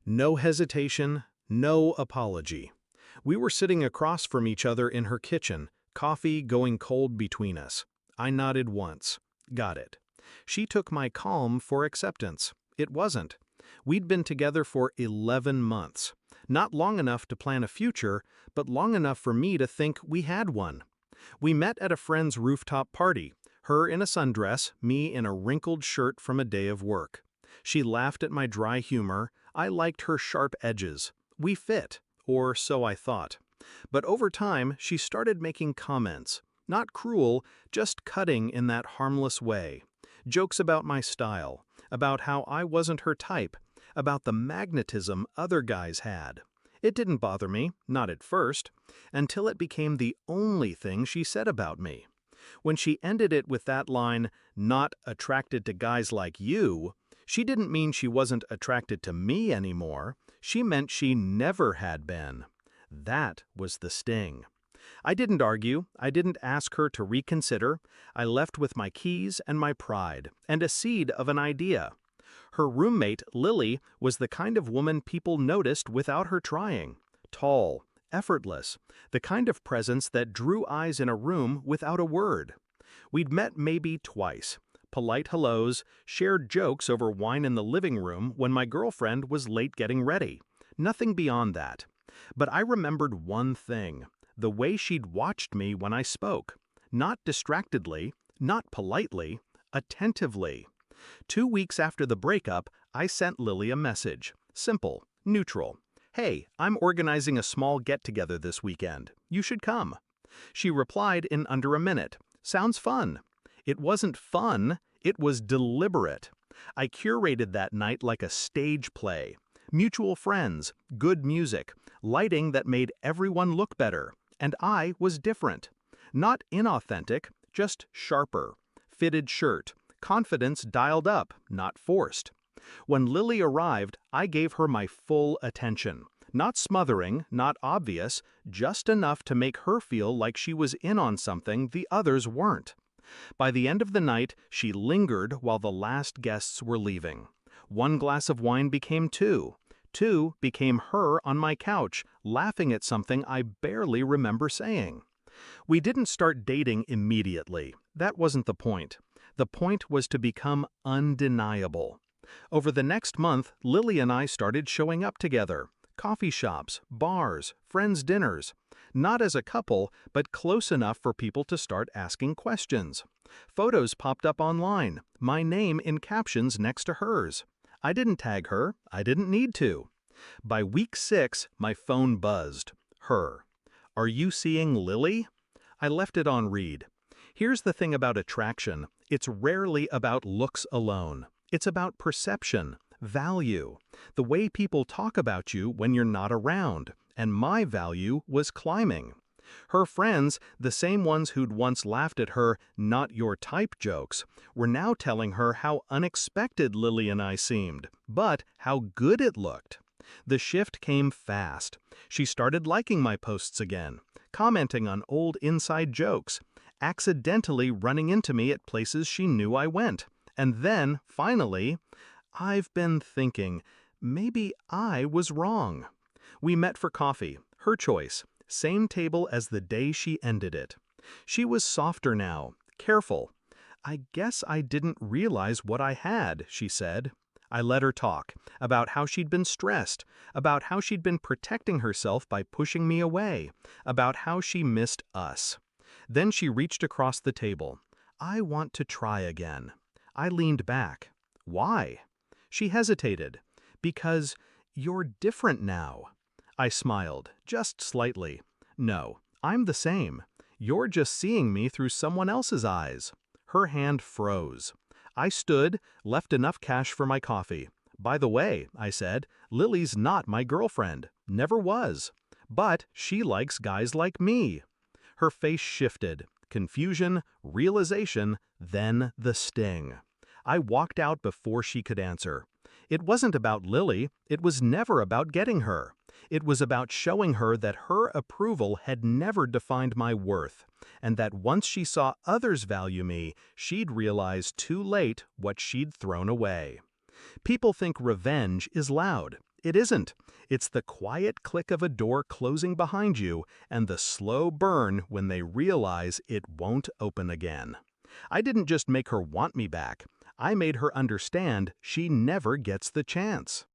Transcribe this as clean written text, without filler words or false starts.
No hesitation, no apology. We were sitting across from each other in her kitchen, coffee going cold between us. I nodded once. Got it. She took my calm for acceptance. It wasn't. We'd been together for 11 months. Not long enough to plan a future, but long enough for me to think we had one. We met at a friend's rooftop party, her in a sundress, me in a wrinkled shirt from a day of work. She laughed at my dry humor. I liked her sharp edges. We fit, or so I thought. But over time, she started making comments. Not cruel, just cutting in that harmless way. Jokes about my style, about how I wasn't her type, about the magnetism other guys had. It didn't bother me, not at first, until it became the only thing she said about me. When she ended it with that line, "not attracted to guys like you," she didn't mean she wasn't attracted to me anymore. She meant she never had been. That was the sting. I didn't argue. I didn't ask her to reconsider. I left with my keys and my pride, and a seed of an idea. Her roommate, Lily, was the kind of woman people noticed without her trying. Tall, effortless, the kind of presence that drew eyes in a room without a word. We'd met maybe twice. Polite hellos, shared jokes over wine in the living room when my girlfriend was late getting ready. Nothing beyond that. But I remembered one thing, the way she'd watched me when I spoke. Not distractedly, not politely, attentively. 2 weeks after the breakup, I sent Lily a message. Simple, neutral. "Hey, I'm organizing a small get-together this weekend. You should come." She replied in under a minute. "Sounds fun." It wasn't fun, it was deliberate. I curated that night like a stage play. Mutual friends, good music, lighting that made everyone look better. And I was different. Not inauthentic, just sharper. Fitted shirt, confidence dialed up, not forced. When Lily arrived, I gave her my full attention. Not smothering, not obvious, just enough to make her feel like she was in on something the others weren't. By the end of the night, she lingered while the last guests were leaving. 1 glass of wine became 2. 2 became her on my couch, laughing at something I barely remember saying. We didn't start dating immediately. That wasn't the point. The point was to become undeniable. Over the next month, Lily and I started showing up together. Coffee shops, bars, friends' dinners. Not as a couple, but close enough for people to start asking questions. Photos popped up online, my name in captions next to hers. I didn't tag her, I didn't need to. By week 6, my phone buzzed. Her. "Are you seeing Lily?" I left it on read. Here's the thing about attraction. It's rarely about looks alone. It's about perception, value, the way people talk about you when you're not around, and my value was climbing. Her friends, the same ones who'd once laughed at her "not your type" jokes, were now telling her how unexpected Lily and I seemed, but how good it looked. The shift came fast. She started liking my posts again, commenting on old inside jokes, accidentally running into me at places she knew I went. And then, finally, I've been thinking, maybe I was wrong. We met for coffee, her choice, same table as the day she ended it. She was softer now, careful. "I guess I didn't realize what I had," she said. I let her talk, about how she'd been stressed, about how she'd been protecting herself by pushing me away, about how she missed us. Then she reached across the table. "I want to try again." I leaned back. "Why?" She hesitated. "Because you're different now." I smiled, just slightly. "No, I'm the same. You're just seeing me through someone else's eyes." Her hand froze. I stood, left enough cash for my coffee. "By the way," I said, "Lily's not my girlfriend. Never was. But she likes guys like me." Her face shifted. Confusion, realization, then the sting. I walked out before she could answer. It wasn't about Lily, it was never about getting her. It was about showing her that her approval had never defined my worth, and that once she saw others value me, she'd realize too late what she'd thrown away. People think revenge is loud. It isn't. It's the quiet click of a door closing behind you and the slow burn when they realize it won't open again. I didn't just make her want me back. I made her understand she never gets the chance.